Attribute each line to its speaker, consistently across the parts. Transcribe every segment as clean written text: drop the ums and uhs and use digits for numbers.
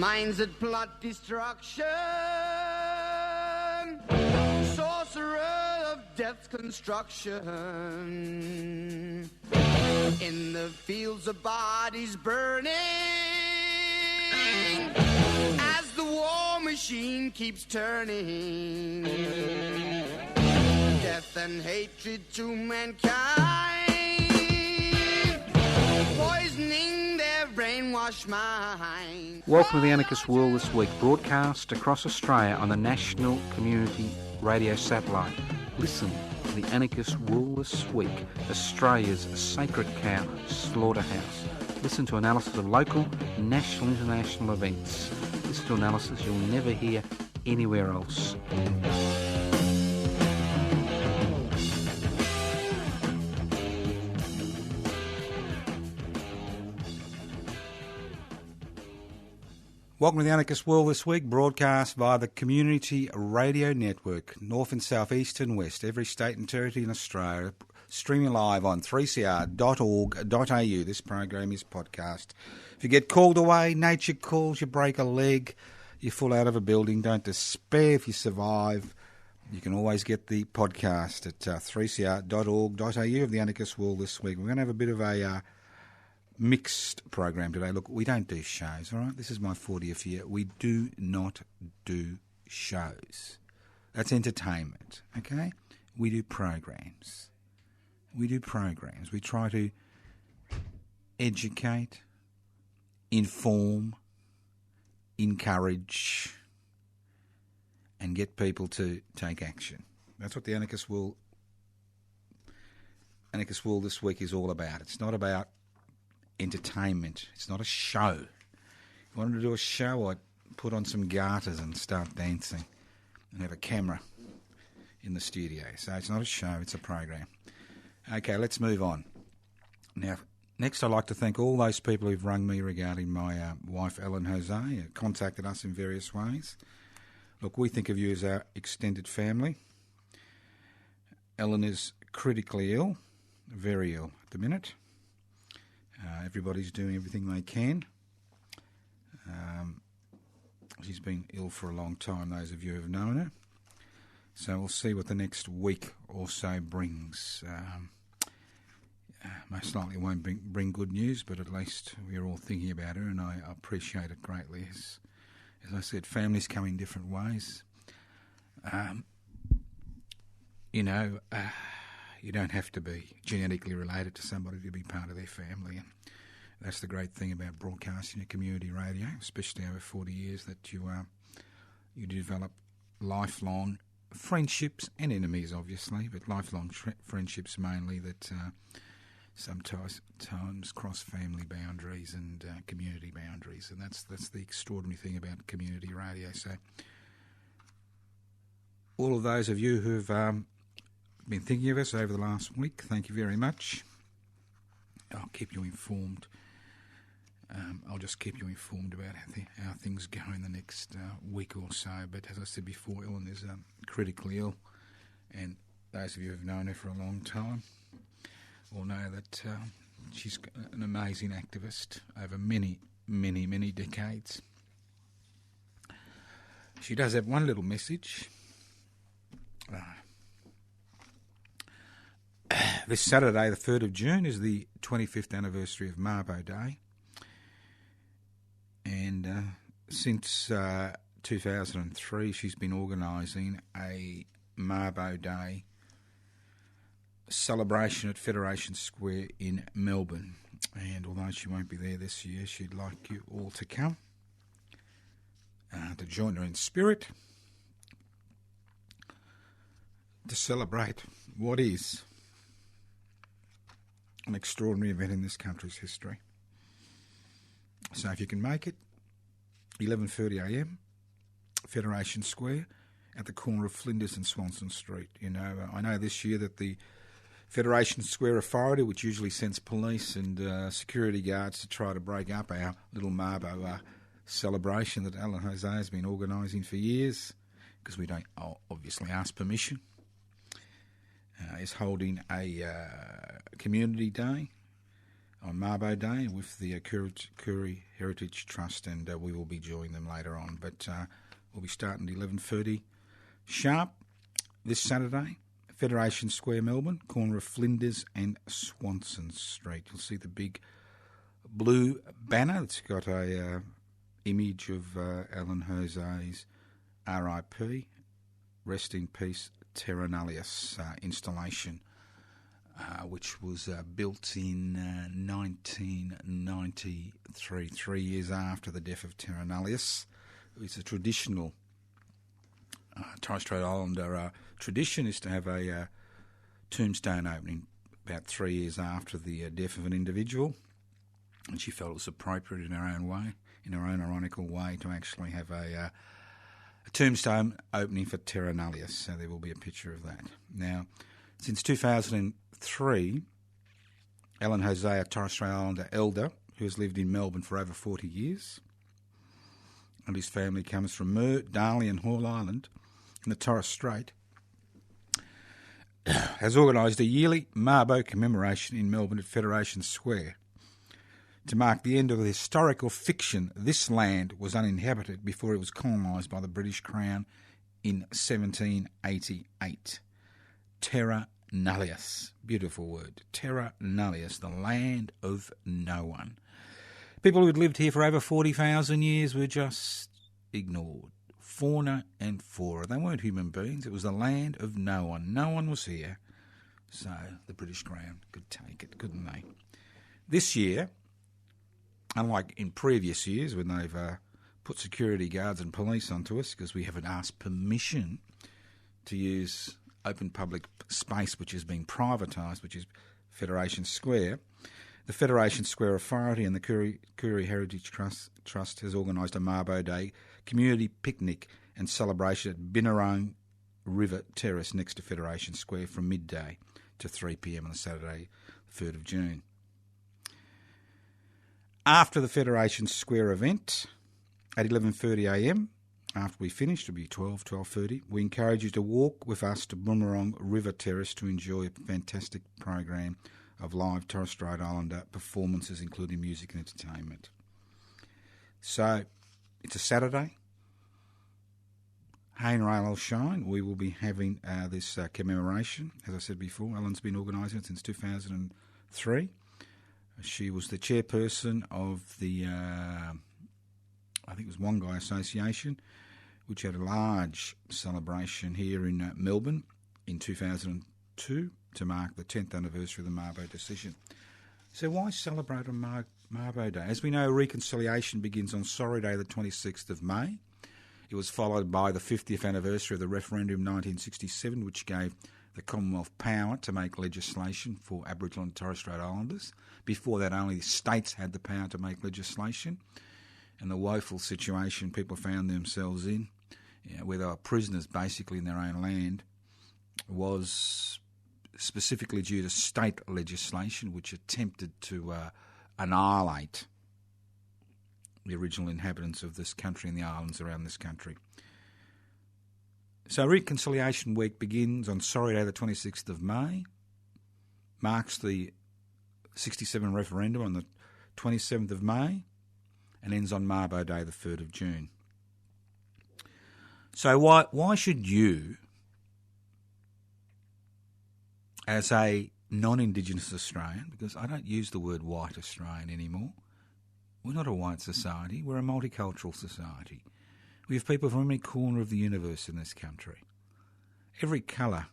Speaker 1: minds that plot destruction, sorcerer of death's construction, in the fields of bodies burning, as the war machine keeps turning, death and hatred to mankind, poisoning their brainwashed mind.
Speaker 2: Welcome to the Anarchist World This Week, broadcast across Australia on the National Community Radio Satellite. Listen to the Anarchist World This Week, Australia's sacred cow slaughterhouse. Listen to analysis of local, national, international events. Listen to analysis you'll never hear anywhere else.
Speaker 3: Welcome to the Anarchist World This Week, broadcast via the Community Radio Network, north and south, east and west, every state and territory in Australia, streaming live on 3cr.org.au. This program is podcast. If you get called away, nature calls, you break a leg, you fall out of a building, don't despair if you survive. You can always get the podcast at 3cr.org.au of the Anarchist World This Week. We're going to have a bit of a mixed program today. Look, we don't do shows, all right? This is my 40th year. We do not do shows. That's entertainment, okay? We do programs. We try to educate, inform, encourage, and get people to take action. That's what the Anarchist World This Week is all about. It's not about entertainment. It's not a show. If I wanted to do a show, I'd put on some garters and start dancing and have a camera in the studio. So it's not a show, it's a program. Okay, let's move on. Now, next I'd like to thank all those people who've rung me regarding my wife, Ellen Jose, who contacted us in various ways. Look, we think of you as our extended family. Ellen is critically ill, very ill at the minute. Everybody's doing everything they can. She's been ill for a long time, those of you who have known her. So we'll see what the next week or so brings. Most likely it won't bring good news, but at least we're all thinking about her, and I appreciate it greatly. As I said, families come in different ways. You don't have to be genetically related to somebody to be part of their family. And that's the great thing about broadcasting a community radio, especially over 40 years, that you develop lifelong friendships and enemies, obviously, but lifelong friendships mainly that sometimes cross family boundaries and community boundaries. And that's the extraordinary thing about community radio. So all of those of you who've been thinking of us over the last week, thank you very much. I'll keep you informed. I'll just keep you informed about how things go in the next week or so. But as I said before, Ellen is critically ill, and those of you who have known her for a long time will know that she's an amazing activist over many, many, many decades. She does have one little message. This Saturday, the 3rd of June, is the 25th anniversary of Marbo Day. And since 2003, she's been organising a Marbo Day celebration at Federation Square in Melbourne. And although she won't be there this year, she'd like you all to come to join her in spirit to celebrate what is an extraordinary event in this country's history. So if you can make it, 11:30am, Federation Square, at the corner of Flinders and Swanston Street. You know, I know this year that the Federation Square Authority, which usually sends police and security guards to try to break up our little Marbo celebration that Ellen Jose has been organising for years, because we don't obviously ask permission, is holding a community day on Marbo Day with the Koori Heritage Trust, and we will be joining them later on. But we'll be starting at 11:30 sharp this Saturday, Federation Square, Melbourne, corner of Flinders and Swanston Street. You'll see the big blue banner. It's got a image of Alan Jose's R.I.P. Rest in Peace Terra Nullius installation, which was built in 1993, 3 years after the death of Terra Nullius. It's a traditional Torre Strait Islander tradition is to have a tombstone opening about 3 years after the death of an individual, and she felt it was appropriate in her own way, in her own ironical way, to actually have a tombstone opening for Terra Nullius, so there will be a picture of that. Now, since 2003, Alan Jose, a Torre Strait Islander elder who has lived in Melbourne for over 40 years, and his family comes from Mer, Darley and Hall Island in the Torres Strait, has organised a yearly Marbo commemoration in Melbourne at Federation Square to mark the end of the historical fiction this land was uninhabited before it was colonised by the British Crown in 1788. Terra Nullius, beautiful word, Terra Nullius, the land of no one. People who had lived here for over 40,000 years were just ignored. Fauna and flora. They weren't human beings. It was the land of no one. No one was here. So the British Crown could take it, couldn't they? This year, unlike in previous years when they've put security guards and police onto us because we haven't asked permission to use open public space which has been privatised, which is Federation Square, the Federation Square Authority and the Koori Heritage Trust has organised a Marbo Day community picnic and celebration at Birrarung River Terrace next to Federation Square from midday to 3 p.m. on Saturday, 3rd of June. After the Federation Square event at 11:30am, after we finish, it'll be 12:30, we encourage you to walk with us to Birrarung River Terrace to enjoy a fantastic program of live Torres Strait Islander performances, including music and entertainment. So, it's a Saturday. Hay and rail will shine. We will be having this commemoration. As I said before, Ellen's been organising it since 2003. She was the chairperson of the, I think it was Wongai Association, which had a large celebration here in Melbourne in 2002 to mark the 10th anniversary of the Marbo decision. So why celebrate on Marbo Day? As we know, reconciliation begins on Sorry Day, the 26th of May. It was followed by the 50th anniversary of the referendum in 1967, which gave the Commonwealth power to make legislation for Aboriginal and Torres Strait Islanders. Before that, only states had the power to make legislation. And the woeful situation people found themselves in, where they were prisoners basically in their own land, was specifically due to state legislation which attempted to annihilate the original inhabitants of this country and the islands around this country. So Reconciliation Week begins on Sorry Day, the 26th of May, marks the 67 referendum on the 27th of May, and ends on Marbo Day, the 3rd of June. So why should you, as a non-Indigenous Australian, because I don't use the word white Australian anymore, we're not a white society, we're a multicultural society. We have people from every corner of the universe in this country, every colour.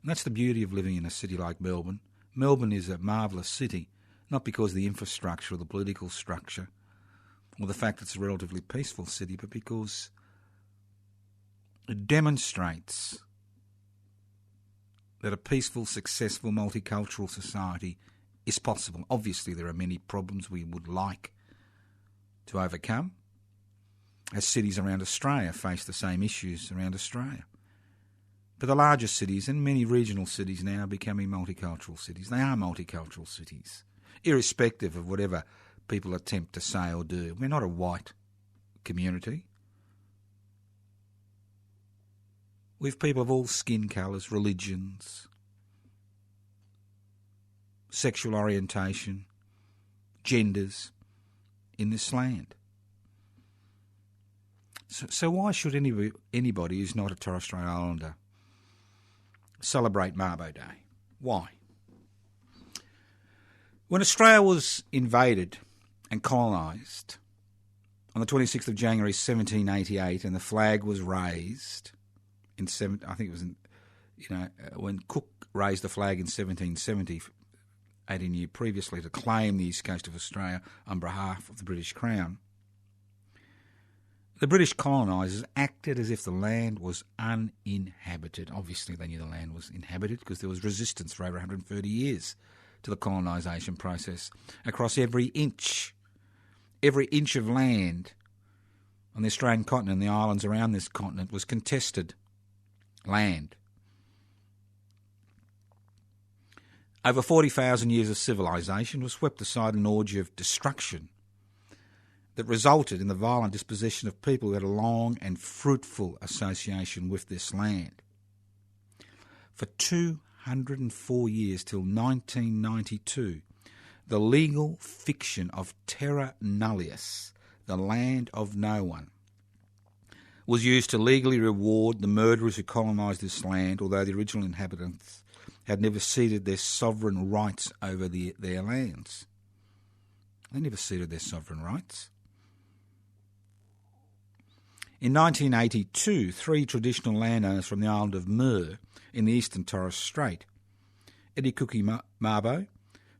Speaker 3: And that's the beauty of living in a city like Melbourne. Melbourne is a marvellous city, not because of the infrastructure or the political structure or the fact it's a relatively peaceful city, but because it demonstrates that a peaceful, successful, multicultural society is possible. Obviously, there are many problems we would like to overcome, as cities around Australia face the same issues around Australia. But the larger cities and many regional cities now are becoming multicultural cities. They are multicultural cities, irrespective of whatever people attempt to say or do. We're not a white community. We have people of all skin colours, religions, sexual orientation, genders in this land. So why should anybody who's not a Torre Strait Islander celebrate Marbo Day? Why? When Australia was invaded and colonised on the 26th of January 1788, and the flag was raised when Cook raised the flag in 1770, 18 years previously, to claim the east coast of Australia on behalf of the British Crown, the British colonisers acted as if the land was uninhabited. Obviously, they knew the land was inhabited because there was resistance for over 130 years to the colonisation process. Across every inch of land on the Australian continent and the islands around this continent was contested land. Over 40,000 years of civilisation was swept aside in an orgy of destruction that resulted in the violent dispossession of people who had a long and fruitful association with this land. For 204 years, till 1992, the legal fiction of terra nullius, the land of no one, was used to legally reward the murderers who colonised this land, although the original inhabitants had never ceded their sovereign rights over their lands. They never ceded their sovereign rights. In 1982, 3 traditional landowners from the island of Mer in the eastern Torre Strait, Eddie Cookie Marbo,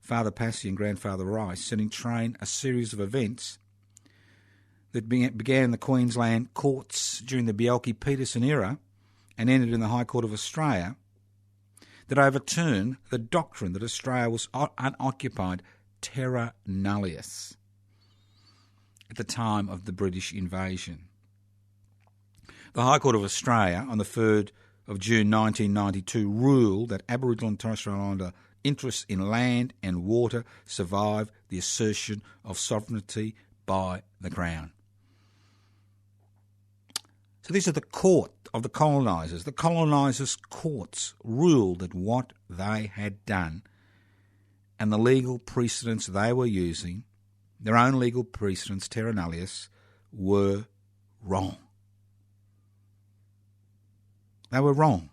Speaker 3: Father Passy and Grandfather Rice, set in train a series of events that began in the Queensland courts during the Bjelke-Petersen era and ended in the High Court of Australia, that overturned the doctrine that Australia was unoccupied terra nullius at the time of the British invasion. The High Court of Australia, on the 3rd of June 1992, ruled that Aboriginal and Torres Strait Islander interests in land and water survive the assertion of sovereignty by the Crown. So these are the court of the colonisers. The colonisers' courts ruled that what they had done and the legal precedents they were using, their own legal precedents, terra nullius, were wrong. They were wrong.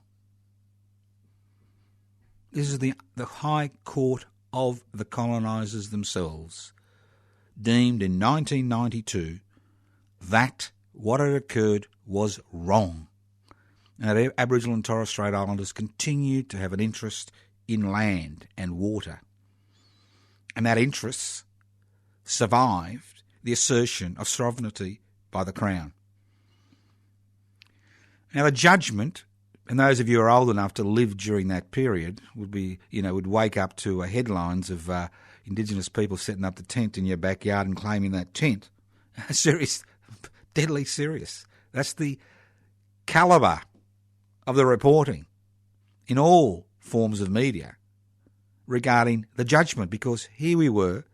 Speaker 3: This is the High Court of the colonisers themselves, deemed in 1992 that what had occurred was wrong, and that Aboriginal and Torres Strait Islanders continued to have an interest in land and water, and that interest survived the assertion of sovereignty by the Crown. Now, the judgment, and those of you who are old enough to live during that period would wake up to headlines of Indigenous people setting up the tent in your backyard and claiming that tent. Serious, deadly serious. That's the calibre of the reporting in all forms of media regarding the judgment, because here we were,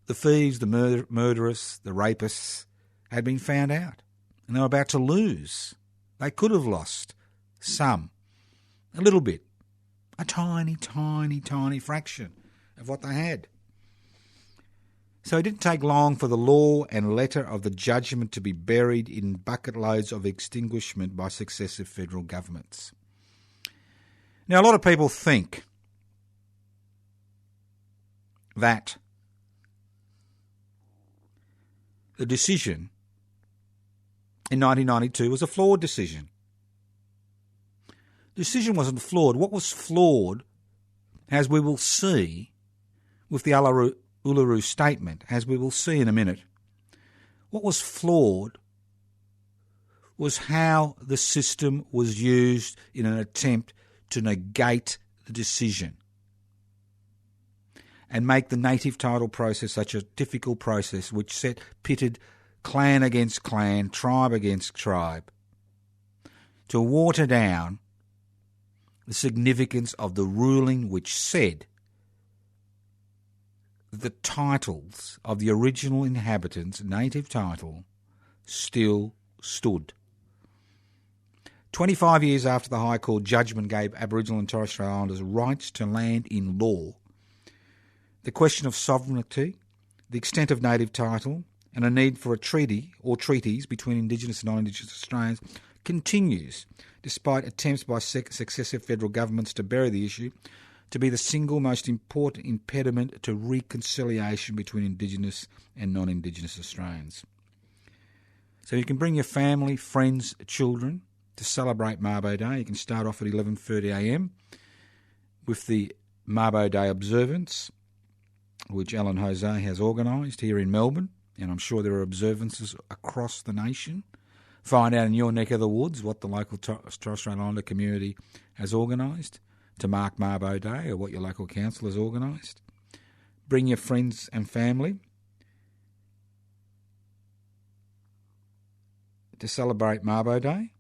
Speaker 3: the thieves, the murderers, the rapists had been found out, and they were about to lose. They could have lost some, a little bit, a tiny, tiny, tiny fraction of what they had. So it didn't take long for the law and letter of the judgment to be buried in bucket loads of extinguishment by successive federal governments. Now, a lot of people think that the decision in 1992 was a flawed decision. The decision wasn't flawed. What was flawed, as we will see with the Uluru Statement, as we will see in a minute, what was flawed was how the system was used in an attempt to negate the decision and make the native title process such a difficult process which pitted clan against clan, tribe against tribe, to water down the significance of the ruling which said the titles of the original inhabitants' native title still stood. 25 years after the High Court judgment gave Aboriginal and Torres Strait Islanders rights to land in law, the question of sovereignty, the extent of native title, and a need for a treaty or treaties between Indigenous and non-Indigenous Australians continues, despite attempts by successive federal governments to bury the issue, to be the single most important impediment to reconciliation between Indigenous and non-Indigenous Australians. So you can bring your family, friends, children to celebrate Marbo Day. You can start off at 11:30am with the Marbo Day observance, which Alan Jose has organised here in Melbourne, and I'm sure there are observances across the nation. Find out in your neck of the woods what the local Torre Strait Islander community has organised to mark Marbo Day, or what your local council has organised. Bring your friends and family to celebrate Marbo Day,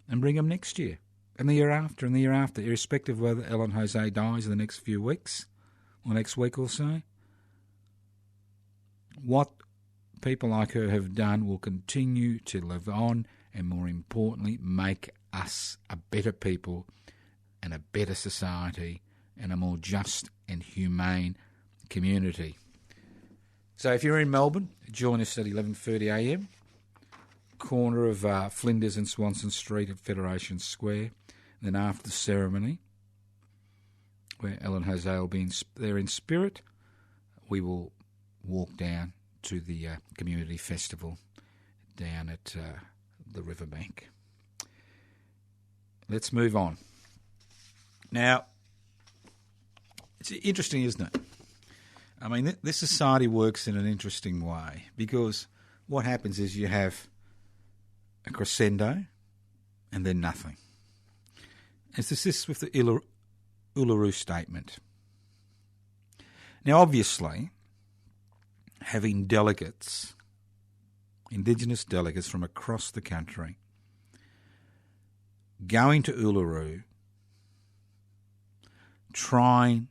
Speaker 3: and bring them next year, and the year after, and the year after, irrespective of whether Alan Jose dies in the next few weeks, or next week or so. What people like her have done will continue to live on, and more importantly, make us a better people and a better society and a more just and humane community. So if you're in Melbourne, join us at 11:30am, corner of Flinders and Swanston Street at Federation Square. And then after the ceremony, where Alan Jose will be there in spirit, we will walk down to the community festival down at the riverbank. Let's move on. Now, it's interesting, isn't it? I mean, this society works in an interesting way, because what happens is you have a crescendo and then nothing. It's this with the Uluru Statement. Now, obviously, having delegates, Indigenous delegates from across the country, going to Uluru, trying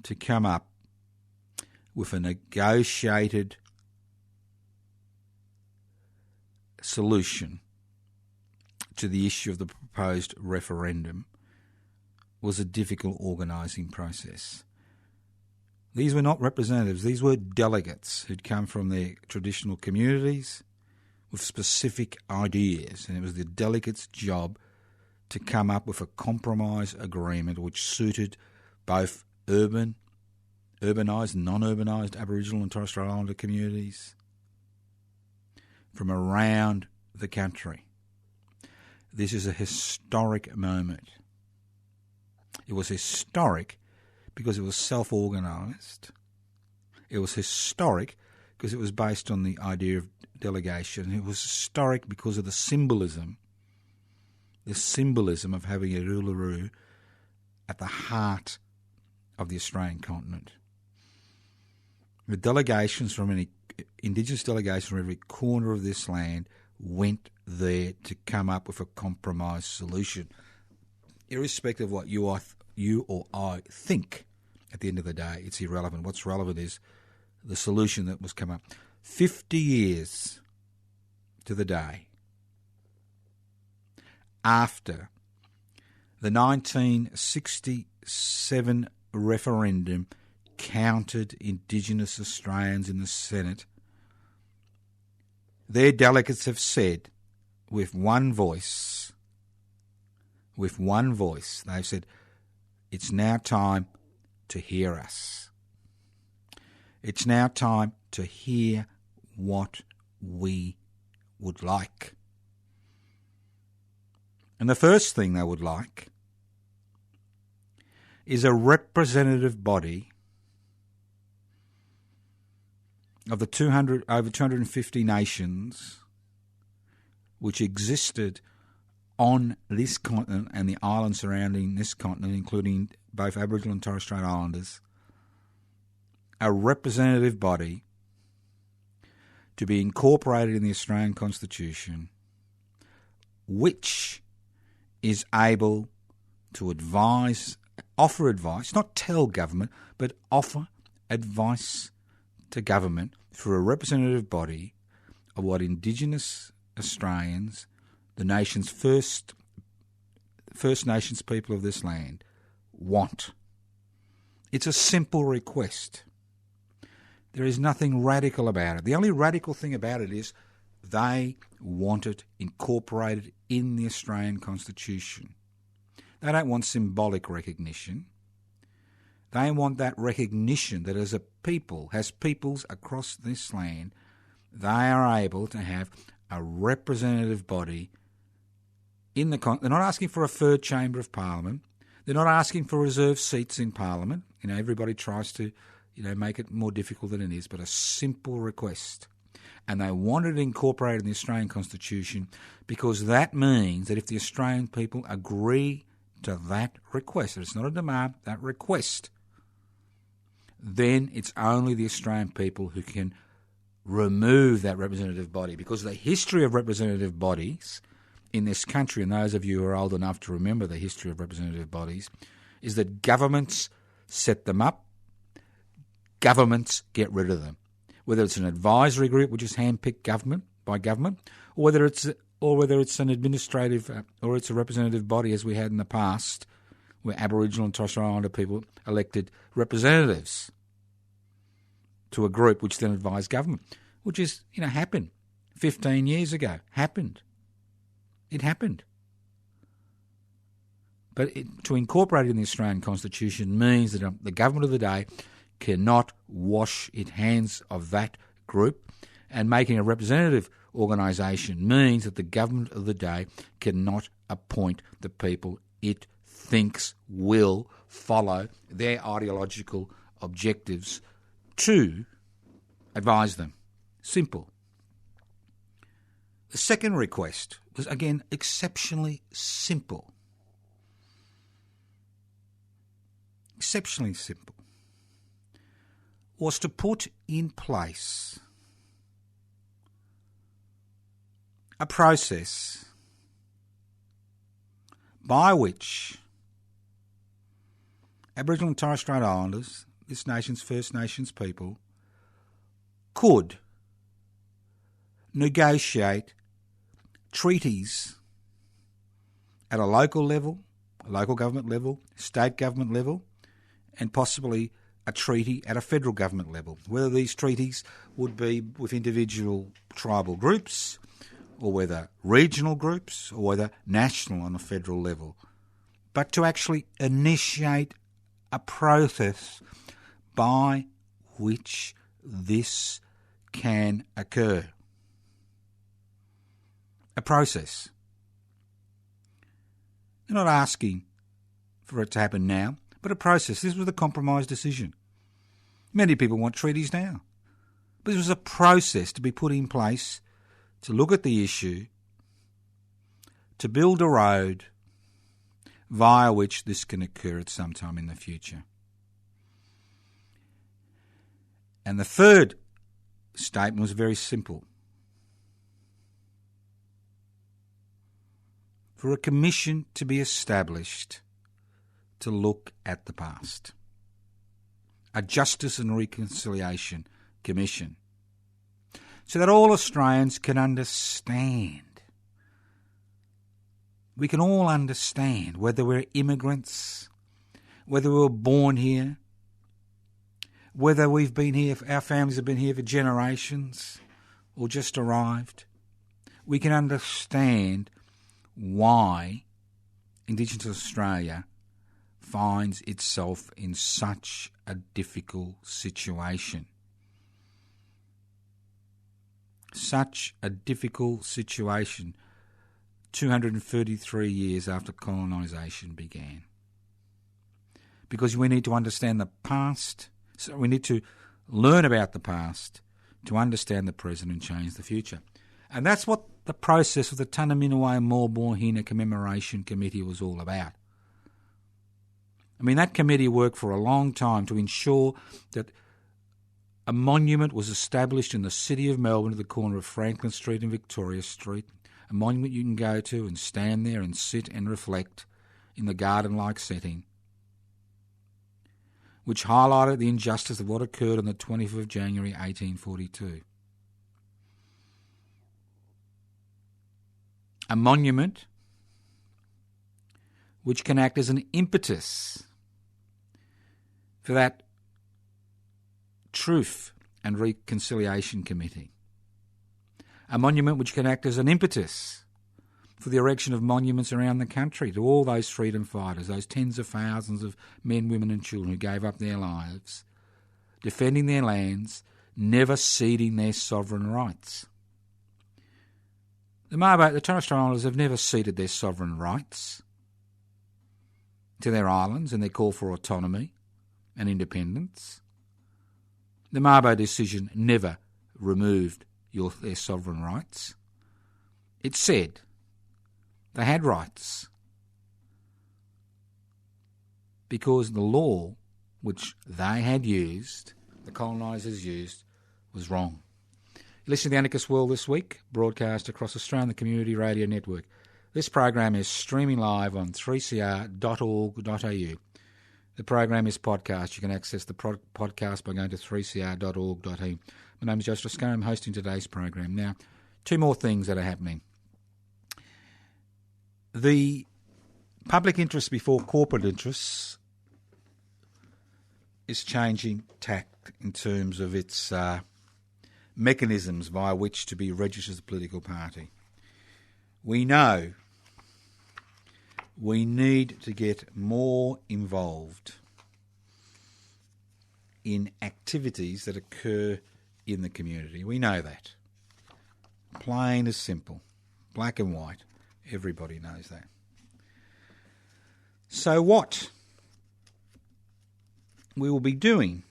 Speaker 3: to come up with a negotiated solution to the issue of the proposed referendum was a difficult organising process. These were not representatives, these were delegates who'd come from their traditional communities with specific ideas, and it was the delegates' job to come up with a compromise agreement which suited both urbanised and non-urbanised Aboriginal and Torres Strait Islander communities from around the country. This is a historic moment. It was historic because it was self-organised. It was historic because it was based on the idea of delegation. It was historic because of the symbolism of having a Uluru at the heart of the Australian continent. The delegations from Indigenous delegations from every corner of this land went there to come up with a compromise solution, irrespective of what you or I think. At the end of the day, it's irrelevant. What's relevant is the solution that was come up. 50 years to the day after the 1967 referendum counted Indigenous Australians in the Senate, their delegates have said with one voice, they've said, it's now time to hear us. It's now time to hear what we would like. And the first thing they would like is a representative body of the over 250 nations which existed on this continent and the islands surrounding this continent, including both Aboriginal and Torres Strait Islanders, a representative body to be incorporated in the Australian Constitution, which is able to offer advice, not tell government, but offer advice to government through a representative body of what Indigenous Australians, the nation's First Nations people of this land, want It's a simple request. There is nothing radical about it. The only radical thing about it is they want it incorporated in the Australian Constitution. They don't want symbolic recognition. They want that recognition that as a people, as peoples across this land, they are able to have a representative body in the... They're not asking for a third chamber of Parliament. They're not asking for reserved seats in Parliament. Everybody tries to, make it more difficult than it is, but a simple request. And they want it incorporated in the Australian Constitution because that means that if the Australian people agree to that request, it's not a demand, that request, then it's only the Australian people who can remove that representative body, because the history of representative bodies in this country, and those of you who are old enough to remember the history of representative bodies, is that governments set them up, governments get rid of them. Whether it's an advisory group which is handpicked by government, or whether it's an administrative or it's a representative body as we had in the past, where Aboriginal and Torres Strait Islander people elected representatives to a group which then advised government, which is, happened 15 years ago. It happened. But to incorporate it in the Australian Constitution means that the government of the day cannot wash its hands of that group, and making a representative organisation means that the government of the day cannot appoint the people it thinks will follow their ideological objectives to advise them. Simple. The second request was, again, exceptionally simple. Exceptionally simple. Was to put in place a process by which Aboriginal and Torres Strait Islanders, this nation's First Nations people, could negotiate treaties at a local level, a local government level, state government level, and possibly a treaty at a federal government level. Whether these treaties would be with individual tribal groups, or whether regional groups, or whether national on a federal level. But to actually initiate a process by which this can occur. A process. They're not asking for it to happen now, but a process. This was a compromise decision. Many people want treaties now. But this was a process to be put in place to look at the issue, to build a road via which this can occur at some time in the future. And the third statement was very simple. For a commission to be established to look at the past. A Justice and Reconciliation Commission. So that all Australians can understand. We can all understand, whether we're immigrants, whether we were born here, whether we've been here, our families have been here for generations or just arrived. We can understand why Indigenous Australia finds itself in such a difficult situation. Such a difficult situation 233 years after colonisation began. Because we need to understand the past, so we need to learn about the past to understand the present and change the future. And that's what the process of the Tanaminiwai Morbo Hina Commemoration Committee was all about. I mean, that committee worked for a long time to ensure that a monument was established in the city of Melbourne at the corner of Franklin Street and Victoria Street, a monument you can go to and stand there and sit and reflect in the garden-like setting, which highlighted the injustice of what occurred on the 25th of January 1842. A monument which can act as an impetus for that Truth and Reconciliation Committee, a monument which can act as an impetus for the erection of monuments around the country to all those freedom fighters, those tens of thousands of men, women and children who gave up their lives, defending their lands, never ceding their sovereign rights. The Marbo, the Torre Strait Islanders have never ceded their sovereign rights to their islands and their call for autonomy and independence. The Marbo decision never removed their sovereign rights. It said they had rights because the law which they had used, the colonisers used, was wrong. You listen to the Anarchist World This Week, broadcast across Australia on the Community Radio Network. This program is streaming live on 3cr.org.au. The program is podcast. You can access the podcast by going to 3cr.org.au. My name is Joe Toscano. I'm hosting today's program. Now, two more things that are happening. The public interest before corporate interests is changing tact in terms of its mechanisms via which to be registered as a political party. We know we need to get more involved in activities that occur in the community. We know that. Plain as simple. Black and white. Everybody knows that. So what we will be doing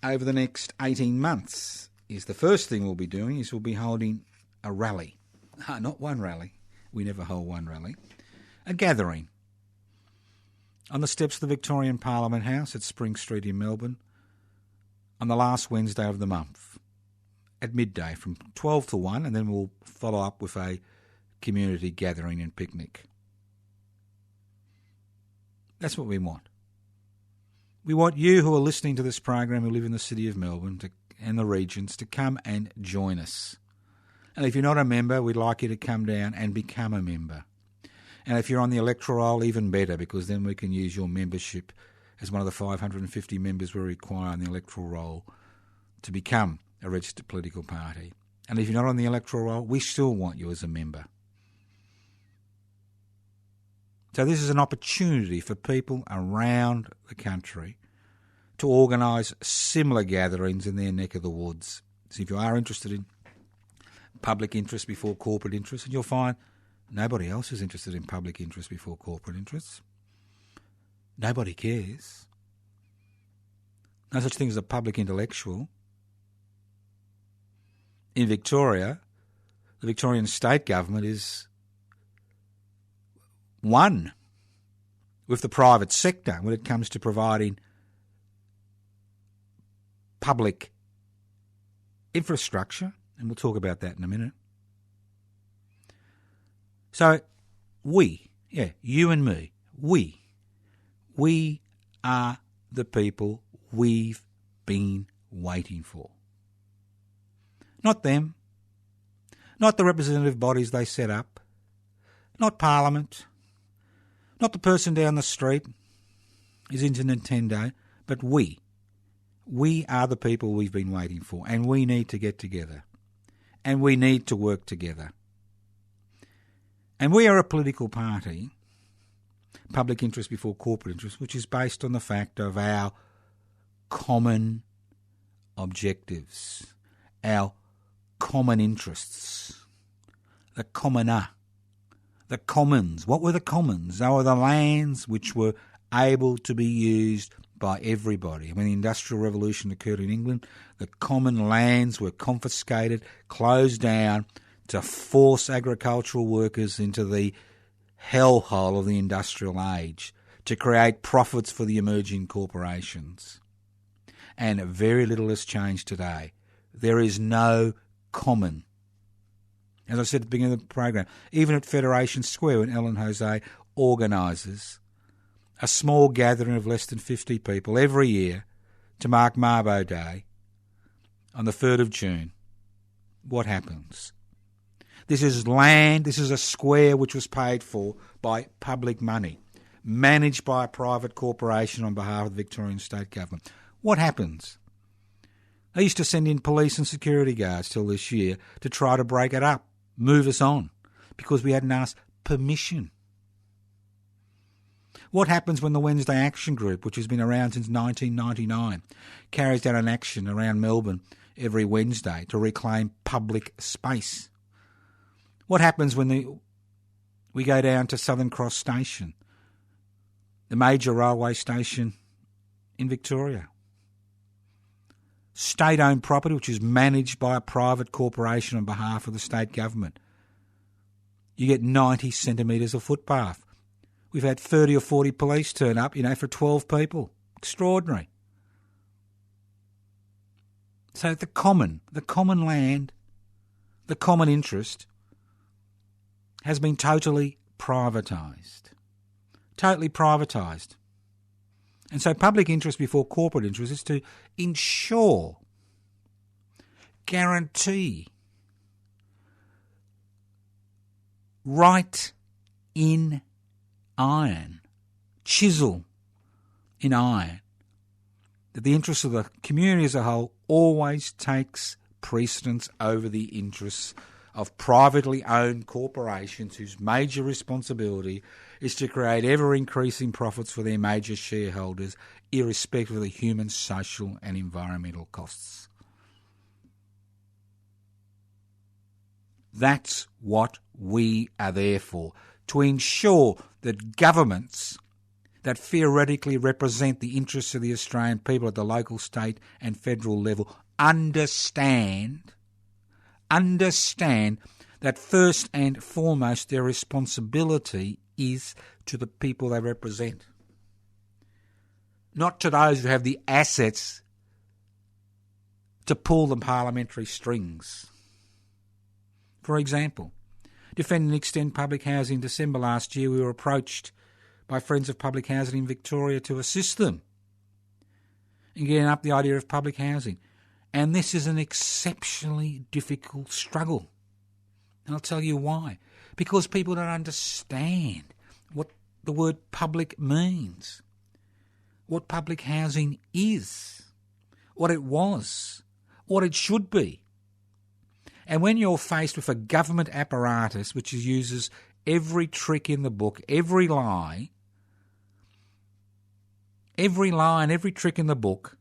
Speaker 3: over the next 18 months is the first thing we'll be doing is we'll be holding a rally. Not one rally. We never hold one rally. A gathering on the steps of the Victorian Parliament House at Spring Street in Melbourne on the last Wednesday of the month at midday from 12 to 1, and then we'll follow up with a community gathering and picnic. That's what we want. We want you who are listening to this program who live in the city of Melbourne and the regions to come and join us. And if you're not a member, we'd like you to come down and become a member. And if you're on the electoral roll, even better, because then we can use your membership as one of the 550 members we require on the electoral roll to become a registered political party. And if you're not on the electoral roll, we still want you as a member. So this is an opportunity for people around the country to organise similar gatherings in their neck of the woods. So if you are interested in public interest before corporate interest, and you'll find nobody else is interested in public interest before corporate interests. Nobody cares. No such thing as a public intellectual. In Victoria, the Victorian state government is one with the private sector when it comes to providing public infrastructure, and we'll talk about that in a minute. So you and me, we are the people we've been waiting for. Not them, not the representative bodies they set up, not Parliament, not the person down the street who's into Nintendo, but we. We are the people we've been waiting for, and we need to get together, and we need to work together. And we are a political party, public interest before corporate interest, which is based on the fact of our common objectives, our common interests, the commoner, the commons. What were the commons? They were the lands which were able to be used by everybody. When the Industrial Revolution occurred in England, the common lands were confiscated, closed down to force agricultural workers into the hellhole of the industrial age, to create profits for the emerging corporations. And very little has changed today. There is no common. As I said at the beginning of the program, even at Federation Square when Ellen Jose organises a small gathering of less than 50 people every year to mark Marbo Day on the 3rd of June, what happens? This is land, this is a square which was paid for by public money. managed by a private corporation on behalf of the Victorian state government. What happens? They used to send in police and security guards till this year to try to break it up, move us on, because we hadn't asked permission. What happens when the Wednesday Action Group, which has been around since 1999, carries out an action around Melbourne every Wednesday to reclaim public space? What happens when we go down to Southern Cross Station, the major railway station in Victoria? State-owned property which is managed by a private corporation on behalf of the state government. You get 90 centimetres of footpath. We've had 30 or 40 police turn up, for 12 people. Extraordinary. So the common land, the common interest has been totally privatised. Totally privatised. And so public interest before corporate interest is to ensure, guarantee, write in iron, chisel in iron, that the interests of the community as a whole always takes precedence over the interests of privately owned corporations whose major responsibility is to create ever-increasing profits for their major shareholders, irrespective of the human, social and environmental costs. That's what we are there for, to ensure that governments that theoretically represent the interests of the Australian people at the local, state and federal level understand that first and foremost their responsibility is to the people they represent, not to those who have the assets to pull the parliamentary strings. For example, defending and extend public housing in December last year, we were approached by Friends of Public Housing in Victoria to assist them in getting up the idea of public housing. And this is an exceptionally difficult struggle. And I'll tell you why. Because people don't understand what the word public means, what public housing is, what it was, what it should be. And when you're faced with a government apparatus which uses every trick in the book, every lie and every trick in the book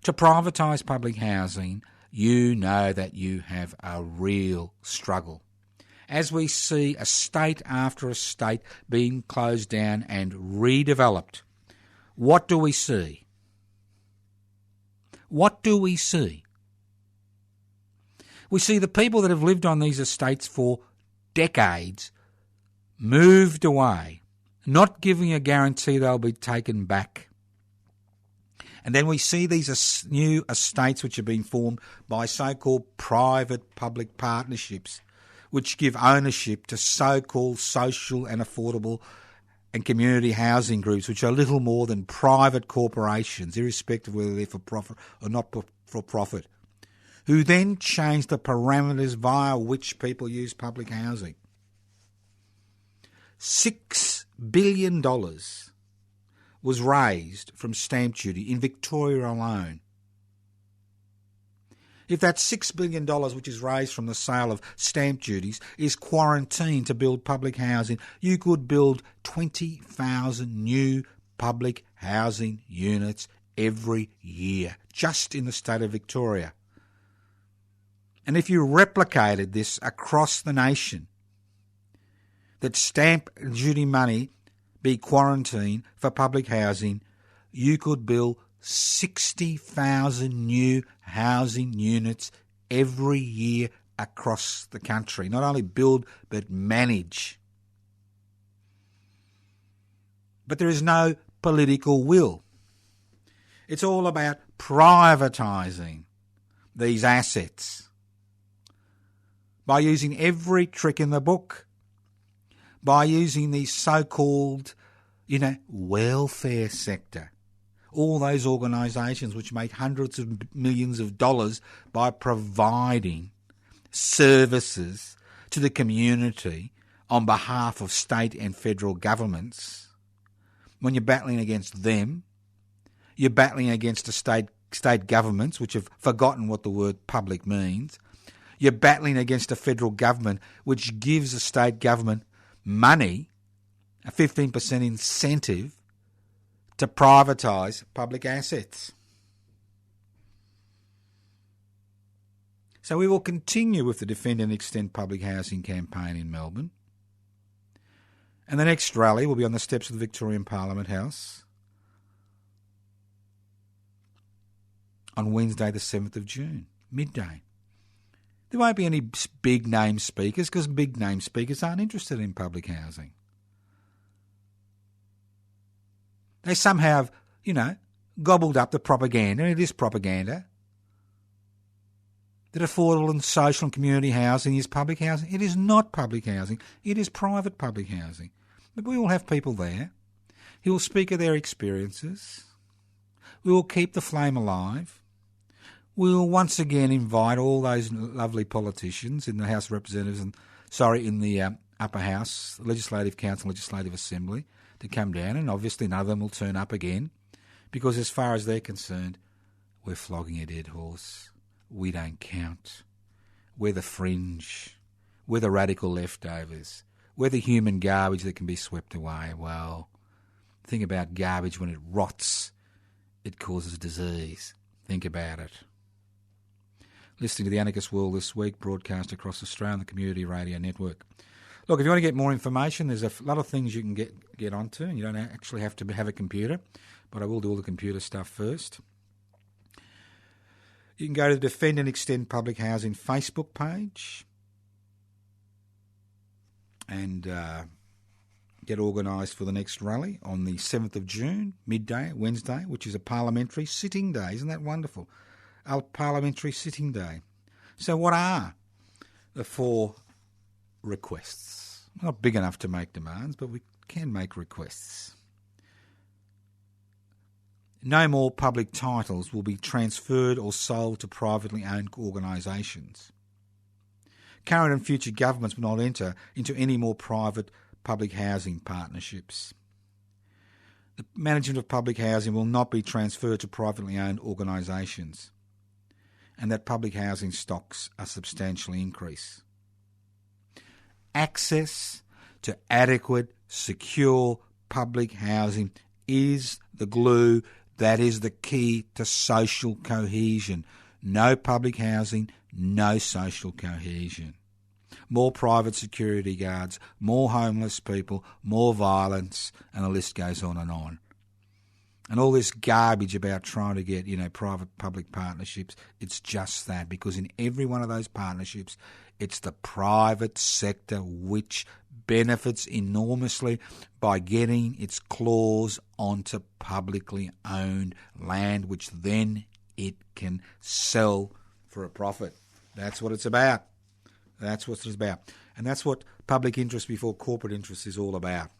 Speaker 3: to privatise public housing, you know that you have a real struggle. As we see a state after a state being closed down and redeveloped, what do we see? What do we see? We see the people that have lived on these estates for decades moved away, not giving a guarantee they'll be taken back. And then we see these new estates which have been formed by so-called private-public partnerships, which give ownership to so-called social and affordable and community housing groups, which are little more than private corporations, irrespective of whether they're for profit or not for profit, who then change the parameters via which people use public housing. $6 billion was raised from stamp duty in Victoria alone. If that $6 billion which is raised from the sale of stamp duties is quarantined to build public housing, you could build 20,000 new public housing units every year, just in the state of Victoria. And if you replicated this across the nation, that stamp duty money be quarantined for public housing, you could build 60,000 new housing units every year across the country. Not only build, but manage. But there is no political will. It's all about privatising these assets by using every trick in the book, by using the so-called, welfare sector, all those organisations which make hundreds of millions of dollars by providing services to the community on behalf of state and federal governments, when you're battling against them, you're battling against the state governments, which have forgotten what the word public means. You're battling against a federal government, which gives a state government money, a 15% incentive, to privatise public assets. So we will continue with the Defend and Extend Public Housing campaign in Melbourne. And the next rally will be on the steps of the Victorian Parliament House on Wednesday the 7th of June, midday. There won't be any big name speakers because big name speakers aren't interested in public housing. They somehow have, gobbled up the propaganda, and it is propaganda, that affordable and social and community housing is public housing. It is not public housing. It is private public housing. But we will have people there who will speak of their experiences. We will keep the flame alive. We will once again invite all those lovely politicians in the House of Representatives in the Upper House, Legislative Council, Legislative Assembly, to come down, and obviously none of them will turn up again because as far as they're concerned, we're flogging a dead horse. We don't count. We're the fringe. We're the radical leftovers. We're the human garbage that can be swept away. Well, think about garbage when it rots. It causes disease. Think about it. Listening to the Anarchist World This week, broadcast across Australia on the Community Radio Network. Look, if you want to get more information, there's a lot of things you can get onto, and you don't actually have to have a computer, but I will do all the computer stuff first. You can go to the Defend and Extend Public Housing Facebook page and get organised for the next rally on the 7th of June, midday, Wednesday, which is a parliamentary sitting day. Isn't that wonderful? A parliamentary sitting day. So what are the 4 requests? Not big enough to make demands, but we can make requests. No more public titles will be transferred or sold to privately owned organisations. Current and future governments will not enter into any more private public housing partnerships. The management of public housing will not be transferred to privately owned organisations, and that public housing stocks are substantially increased. Access to adequate, secure public housing is the glue that is the key to social cohesion. No public housing, no social cohesion. More private security guards, more homeless people, more violence, and the list goes on and on. And all this garbage about trying to get, private-public partnerships, it's just that, because in every one of those partnerships, it's the private sector which benefits enormously by getting its claws onto publicly owned land, which then it can sell for a profit. That's what it's about. That's what it's about. And that's what public interest before corporate interest is all about.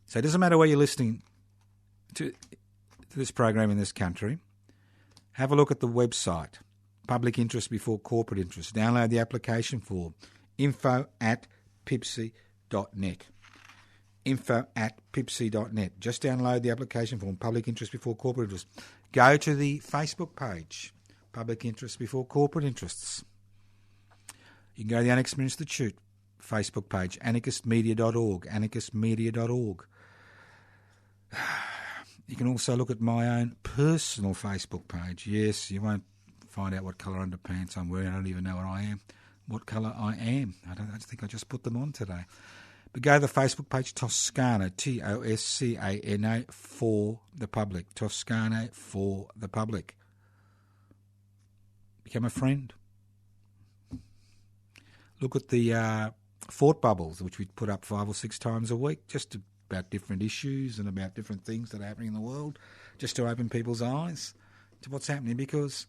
Speaker 3: So it doesn't matter where you're listening to this program in this country. Have a look at the website, Public Interest Before Corporate Interest. Download the application form, info@pipsy.net. info@pipsy.net. Just download the application form, Public Interest Before Corporate Interest. Go to the Facebook page, Public Interest Before Corporate Interests. You can go to the Anarchist Institute Facebook page, anarchistmedia.org, anarchistmedia.org. You can also look at my own personal Facebook page. Yes, you won't find out what colour underpants I'm wearing. I don't even know what I am. What colour I am. I think I just put them on today. But go to the Facebook page, Toscano, Toscano, for the public. Toscano for the public. Become a friend. Look at the Fort Bubbles, which we put up 5 or 6 times a week, just about different issues and about different things that are happening in the world, just to open people's eyes to what's happening. Because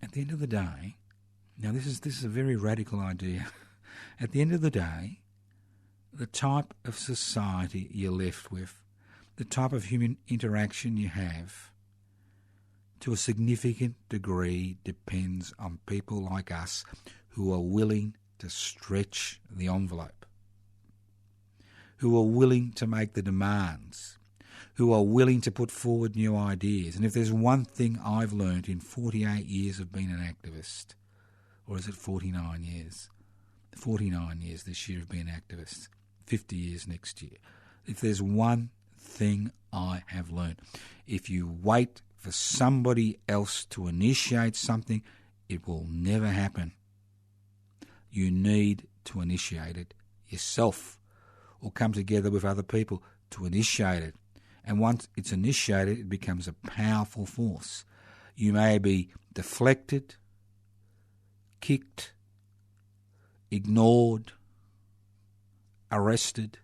Speaker 3: at the end of the day, now this is a very radical idea. At the end of the day, the type of society you're left with, the type of human interaction you have, to a significant degree depends on people like us who are willing to stretch the envelope, who are willing to make the demands, who are willing to put forward new ideas. And if there's one thing I've learned in 48 years of being an activist, or is it 49 years? 49 years this year of being an activist, 50 years next year. If there's one thing I have learned, if you wait for somebody else to initiate something, it will never happen. You need to initiate it yourself, or come together with other people to initiate it. And once it's initiated, it becomes a powerful force. You may be deflected, kicked, ignored, arrested.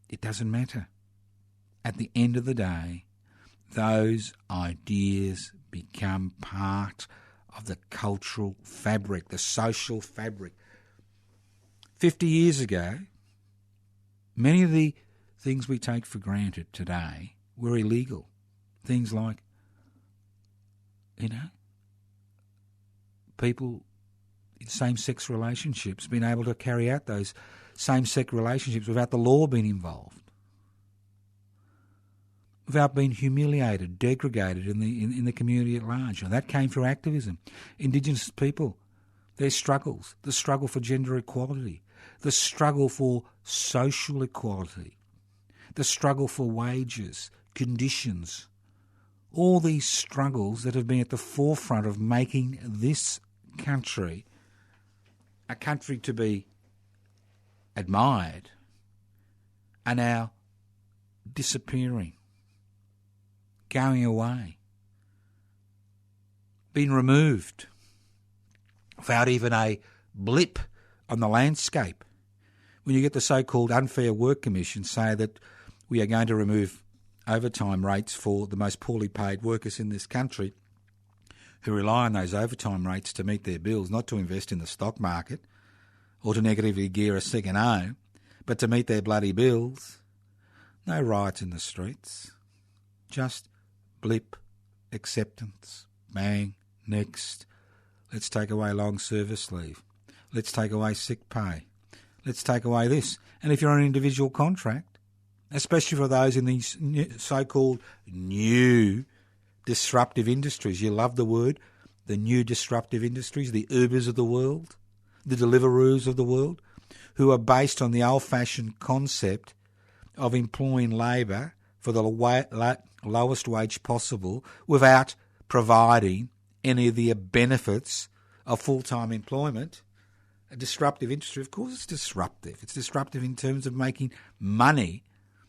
Speaker 3: It doesn't matter. At the end of the day, those ideas become part of the cultural fabric, the social fabric. 50 years ago, many of the things we take for granted today were illegal. Things like, people in same-sex relationships being able to carry out those same-sex relationships without the law being involved, without being humiliated, degraded in the community at large. And that came through activism. Indigenous people, their struggles, the struggle for gender equality, the struggle for social equality, the struggle for wages, conditions, all these struggles that have been at the forefront of making this country a country to be admired are now disappearing, going away, being removed without even a blip on the landscape. When you get the so-called Unfair Work Commission say that we are going to remove overtime rates for the most poorly paid workers in this country who rely on those overtime rates to meet their bills, not to invest in the stock market or to negatively gear a second home, but to meet their bloody bills. No riots in the streets, just blip, acceptance, bang, next. Let's take away long service leave. Let's take away sick pay. Let's take away this. And if you're on an individual contract, especially for those in these so-called new disruptive industries, you love the word, the new disruptive industries, the Ubers of the world, the Deliveroos of the world, who are based on the old-fashioned concept of employing labour for the lowest wage possible without providing any of the benefits of full-time employment. A disruptive industry, of course it's disruptive. It's disruptive in terms of making money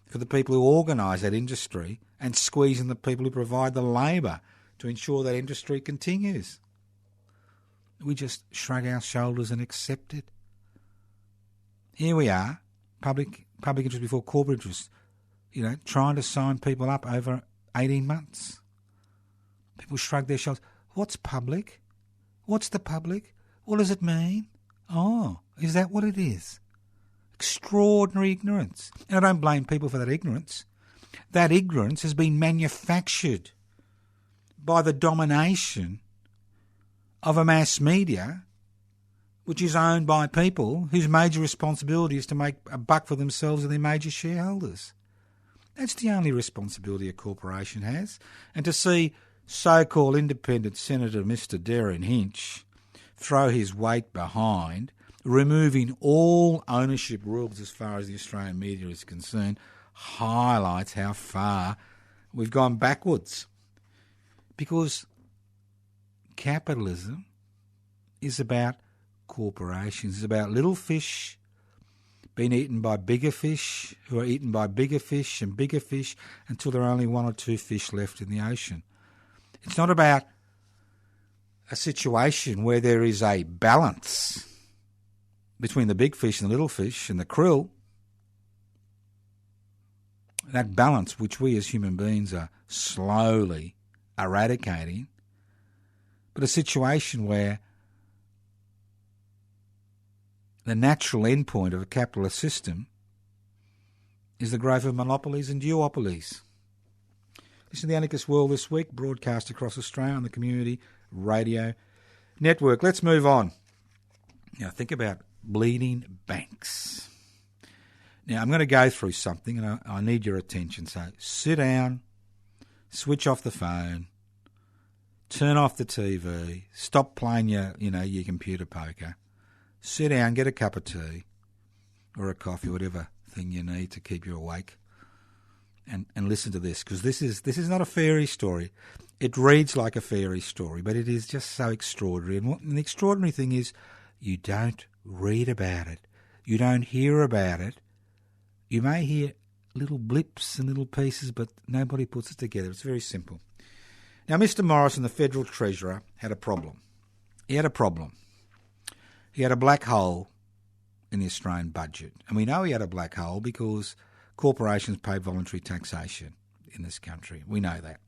Speaker 3: for the people who organise that industry and squeezing the people who provide the labour to ensure that industry continues. We just shrug our shoulders and accept it. Here we are, public interest before corporate interest, trying to sign people up over 18 months. People shrug their shoulders. What's public? What's the public? What does it mean? Oh, is that what it is? Extraordinary ignorance. And I don't blame people for that ignorance. That ignorance has been manufactured by the domination of a mass media which is owned by people whose major responsibility is to make a buck for themselves and their major shareholders. That's the only responsibility a corporation has. And to see so-called independent Senator Mr Darren Hinch throw his weight behind removing all ownership rules as far as the Australian media is concerned highlights how far we've gone backwards. Because capitalism is about corporations. It's about little fish being eaten by bigger fish who are eaten by bigger fish until there are only one or two fish left in the ocean. It's not about a situation where there is a balance between the big fish and the little fish and the krill. That balance which we as human beings are slowly eradicating, but a situation where the natural endpoint of a capitalist system is the growth of monopolies and duopolies. Listen to the Anarchist World This Week, broadcast across Australia on the Community Radio Network. Let's move on. Now think about bleeding banks. Now, I'm going to go through something and I need your attention. So sit down, switch off the phone, turn off the TV, stop playing your computer poker, sit down, get a cup of tea or a coffee, whatever thing you need to keep you awake, and listen to this, because this is not a fairy story. It reads like a fairy story, but it is just so extraordinary. And the extraordinary thing is you don't read about it. You don't hear about it. You may hear little blips and little pieces, but nobody puts it together. It's very simple. Now, Mr. Morrison, the Federal Treasurer, had a problem. He had a problem. He had a black hole in the Australian budget. And we know he had a black hole because corporations pay voluntary taxation in this country. We know that.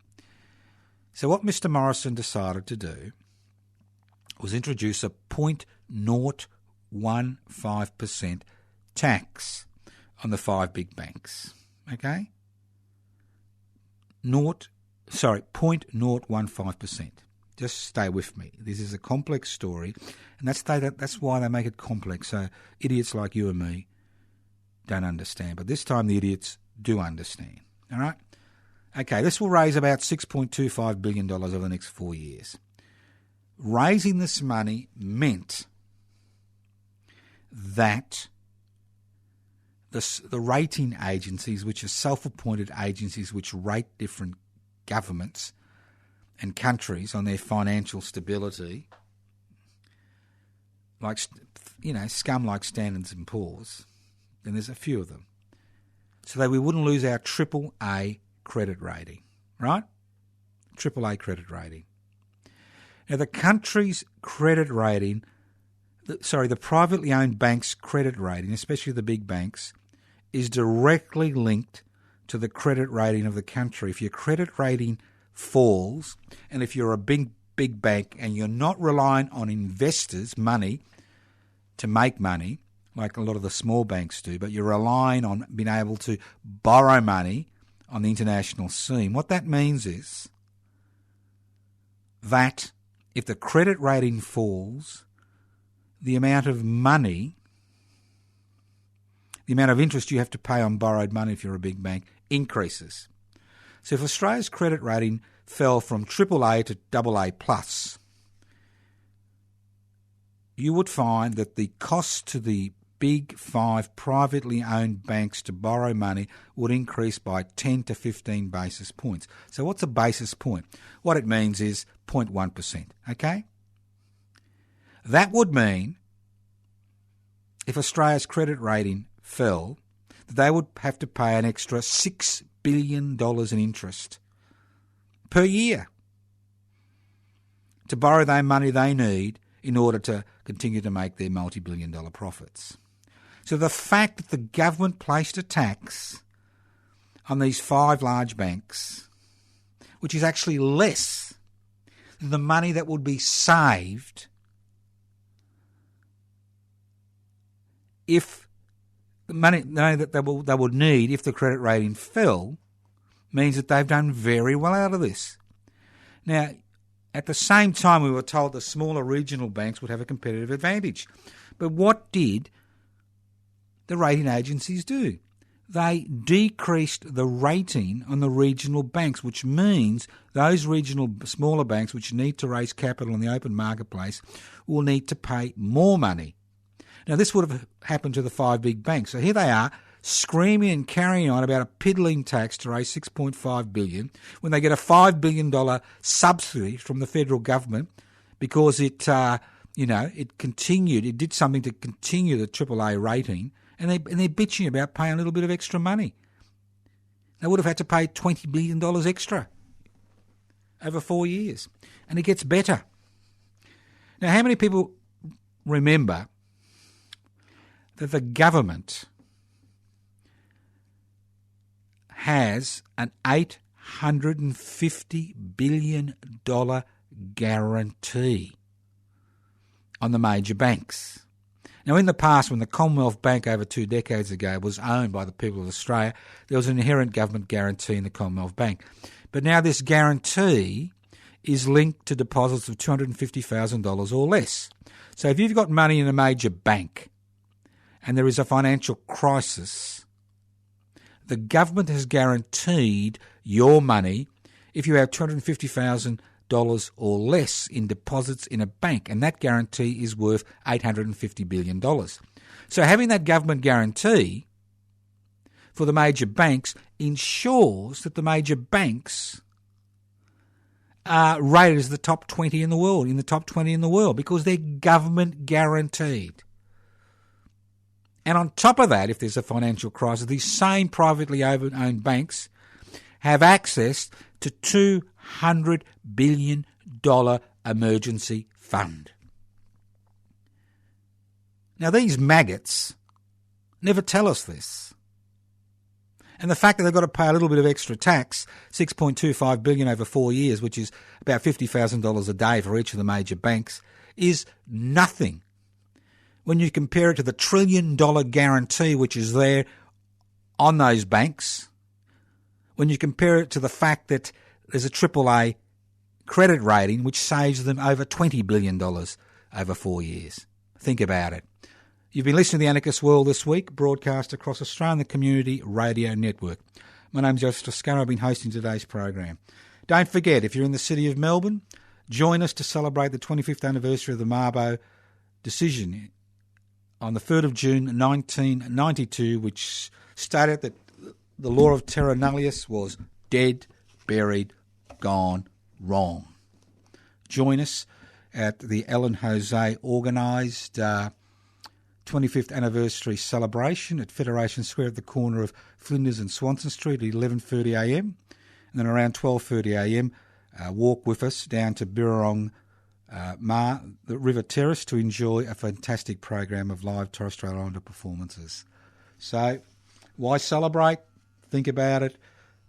Speaker 3: So what Mr. Morrison decided to do was introduce a 0.015% tax on the 5 big banks. Okay? 0.015%. Just stay with me. This is a complex story, and that's why they make it complex, so idiots like you and me don't understand. But this time the idiots do understand. All right? Okay, this will raise about $6.25 billion over the next 4 years. Raising this money meant that the rating agencies, which are self-appointed agencies which rate different governments and countries on their financial stability, like, scum like Standards & Poor's, and there's a few of them, so that we wouldn't lose our AAA credit rating, right? AAA credit rating. Now, the country's credit rating, the privately owned banks' credit rating, especially the big banks, is directly linked to the credit rating of the country. If your credit rating falls, and if you're a big bank and you're not relying on investors' money to make money, like a lot of the small banks do, but you're relying on being able to borrow money on the international scene, what that means is that if the credit rating falls, the amount of money, the amount of interest you have to pay on borrowed money if you're a big bank increases. So if Australia's credit rating fell from AAA to AA+, you would find that the cost to the big 5 privately owned banks to borrow money would increase by 10 to 15 basis points. So what's a basis point? What it means is 0.1%, okay? That would mean if Australia's credit rating fell, that they would have to pay an extra $6 billion in interest per year to borrow the money they need in order to continue to make their multi-billion-dollar profits. So the fact that the government placed a tax on these 5 large banks, which is actually less than the money that would be saved if the money that they would need if the credit rating fell, means that they've done very well out of this. Now, at the same time, we were told the smaller regional banks would have a competitive advantage. But what did the rating agencies do? They decreased the rating on the regional banks, which means those regional smaller banks which need to raise capital in the open marketplace will need to pay more money. Now, this would have happened to the 5 big banks. So here they are, screaming and carrying on about a piddling tax to raise $6.5 billion when they get a $5 billion subsidy from the federal government because it did something to continue the AAA rating, and they're bitching about paying a little bit of extra money. They would have had to pay $20 billion extra over 4 years, and it gets better. Now, how many people remember that the government has an $850 billion guarantee on the major banks? Now, in the past, when the Commonwealth Bank over 2 decades ago was owned by the people of Australia, there was an inherent government guarantee in the Commonwealth Bank. But now this guarantee is linked to deposits of $250,000 or less. So if you've got money in a major bank and there is a financial crisis, the government has guaranteed your money if you have $250,000 or less in deposits in a bank, and that guarantee is worth $850 billion. So having that government guarantee for the major banks ensures that the major banks are rated as the top 20 in the world, because they're government guaranteed. And on top of that, if there's a financial crisis, these same privately owned banks have access to $200 billion emergency fund. Now, these maggots never tell us this. And the fact that they've got to pay a little bit of extra tax, $6.25 billion over 4 years, which is about $50,000 a day for each of the major banks, is nothing when you compare it to the $1 trillion guarantee which is there on those banks, when you compare it to the fact that there's a AAA credit rating which saves them over $20 billion over 4 years. Think about it. You've been listening to the Anarchist World This Week, broadcast across Australia on the Community Radio Network. My name's Joseph Toscano. I've been hosting today's program. Don't forget, if you're in the city of Melbourne, join us to celebrate the 25th anniversary of the Marbo decision on the 3rd of June 1992, which stated that the law of terra nullius was dead, buried, gone, wrong. Join us at the Ellen Jose organised 25th anniversary celebration at Federation Square at the corner of Flinders and Swanston Street at 11:30am, and then around 12:30am walk with us down to Birrarung, the River Terrace, to enjoy a fantastic program of live Torre Strait Islander performances. So why celebrate? Think about it.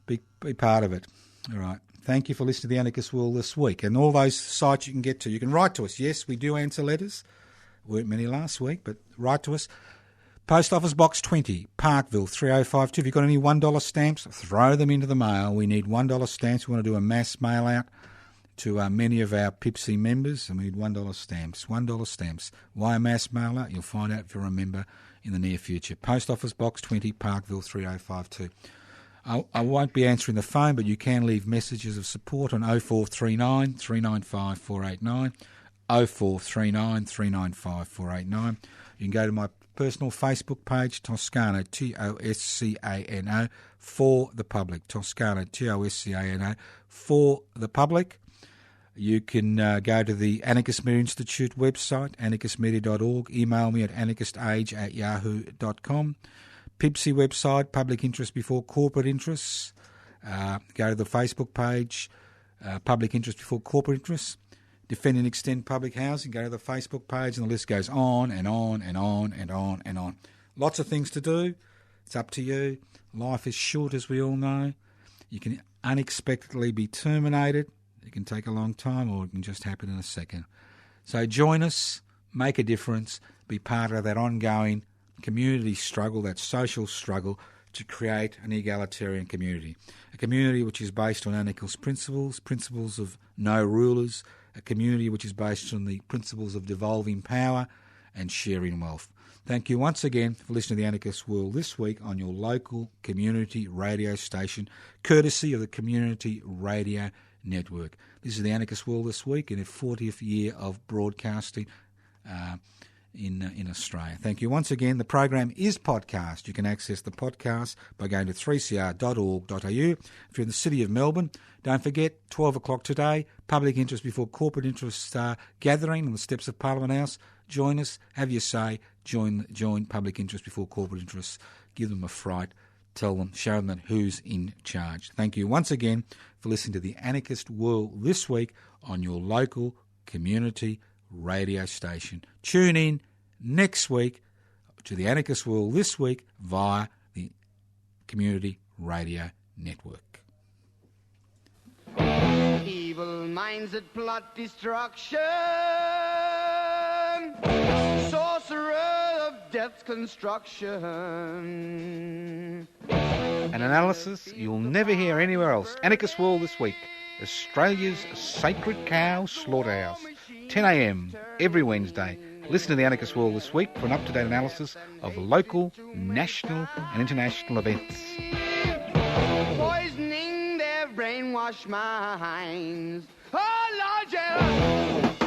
Speaker 3: Be part of it. All right. Thank you for listening to the Anarchist World This Week. And all those sites you can get to. You can write to us. Yes, we do answer letters. Weren't many last week, but write to us. Post Office Box 20, Parkville 3052. If you've got any $1 stamps, throw them into the mail. We need $1 stamps. We want to do a mass mail out to many of our PIPSI members, and we need $1 stamps. $1 stamps. Why a mass mail out? You'll find out if you're a member in the near future. Post Office Box 20, Parkville 3052. I won't be answering the phone, but you can leave messages of support on 0439 395 489. 0439 395 489. You can go to my personal Facebook page, Toscano, Toscano, for the public. Toscano, Toscano, for the public. You can go to the Anarchist Media Institute website, anarchistmedia.org. Email me at anarchistage@yahoo.com. PIPSI website, Public Interest Before Corporate Interests. Go to the Facebook page, Public Interest Before Corporate Interests. Defend and Extend Public Housing. Go to the Facebook page, and the list goes on and on and on and on and on. Lots of things to do. It's up to you. Life is short, as we all know. You can unexpectedly be terminated. It can take a long time, or it can just happen in a second. So join us, make a difference, be part of that ongoing community struggle, that social struggle to create an egalitarian community. A community which is based on anarchist principles of no rulers, a community which is based on the principles of devolving power and sharing wealth. Thank you once again for listening to the Anarchist World This Week on your local community radio station, courtesy of the Community Radio Network. This is the Anarchist World This Week in the 40th year of broadcasting in Australia. Thank you once again. The program is podcast. You can access the podcast by going to 3cr.org.au. If you're in the city of Melbourne, don't forget, 12 o'clock today, Public Interest Before Corporate Interests gathering on the steps of Parliament House. Join us, have your say, join Public Interest Before Corporate Interests. Give them a fright, tell them, show them who's in charge. Thank you once again for listening to the Anarchist World This Week on your local community radio station. Tune in next week to the Anarchist World This Week via the Community Radio Network.
Speaker 1: Evil minds that plot destruction, sorcerer of death's construction.
Speaker 2: An analysis you'll never hear anywhere else. Anarchist World This Week, Australia's sacred cow slaughterhouse. 10 a.m. every Wednesday, Listen to the Anarchist World This Week for an up-to-date analysis of local, national and international events.
Speaker 1: Poisoning their brainwashed minds. Oh, Lord, yeah.